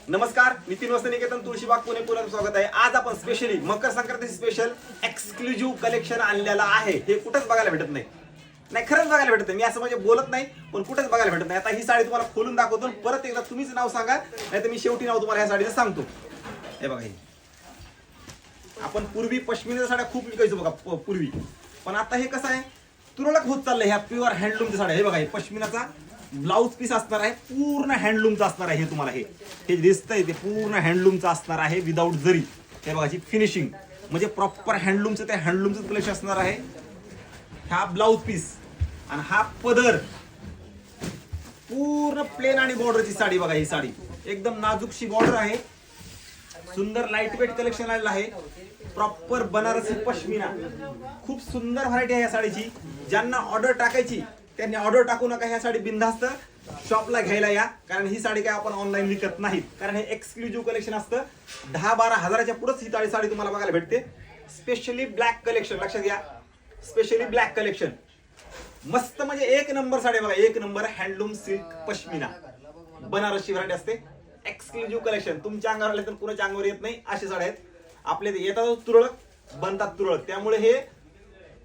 नमस्कार, नितीन वस्त्र निकेतन तुळशीबाग पुणे पुण्यात स्वागत आहे। आज आपण specially Makar Sankranti special exclusive collection आणलेलं आहे। हे कुठेच बघायला भेटत नाही, खरंच बघायला भेटत नाही। मी असं म्हणजे बोलत नाही, पण कुठेच बघायला भेटत नाही। आता ही साडी तुम्हाला खोलून दाखवतो, परत एकदा तुम्हीच नाव सांगा, नाहीतर मी शेवटी नाव तुम्हाला या साडीचं सांगतो। हे बघा, ही आपण पूर्वी पश्मिना साड्या खूप विकायचो बघा पूर्वी, पण आता हे कसं आहे, तुरळक होत चाललंय। ह्या प्युअर हँडलूमच्या साड्या, हे बघा, हे पश्मिनाचा ब्लाउज पीस असणार आहे, पूर्ण हँडलूमचा असणार आहे। हे तुम्हाला हे दिसतंय ते पूर्ण हँडलूमचा असणार आहे, विदाऊट जरी। हे बघा, फिनिशिंग म्हणजे प्रॉपर हँडलूमचं, ते हँडलूमचं कलेक्शन असणार आहे। हा ब्लाउज पीस आणि हा पदर, पूर्ण प्लेन आणि बॉर्डरची साडी बघा। ही साडी एकदम नाजूकशी बॉर्डर आहे, सुंदर लाईट वेट कलेक्शन आलेलं आहे, प्रॉपर बनारसी पश्मिना। खूप सुंदर व्हरायटी आहे या साडीची। ज्यांना ऑर्डर टाकायची त्यांनी ऑर्डर टाकू नका, ह्या साडी बिनधास्त शॉपला घ्यायला या, कारण ही साडी काय आपण ऑनलाईन विकत नाहीत, कारण हे एक्सक्लुझिव्ह कलेक्शन असतं। 10-12 हजाराच्या पुढेच ही साडी तुम्हाला बघायला भेटते। स्पेशली ब्लॅक कलेक्शन, लक्षात घ्या, स्पेशली ब्लॅक कलेक्शन मस्त, म्हणजे एक नंबर साडी बघा, एक number handloom silk pashmina Banarasi variety असते। एक्सक्लुझिव्ह कलेक्शन तुमच्या अंगावर आले तर कुणाच्या अंगावर येत नाही, अशी साड्या आहेत आपले। येतात तुरळक, बनतात तुरळक, त्यामुळे हे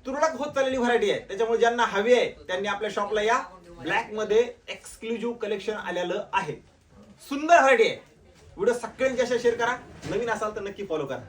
तुरळक होत चाललेली व्हरायटी आहे। त्याच्यामुळे ज्यांना हवी आहे त्यांनी आपल्या शॉपला या। ब्लॅक मध्ये एक्सक्लुझिव्ह कलेक्शन आलेलं आहे, सुंदर व्हरायटी आहे। व्हिडिओ सगळ्यांच्या शेअर करा, नवीन असाल तर नक्की फॉलो करा।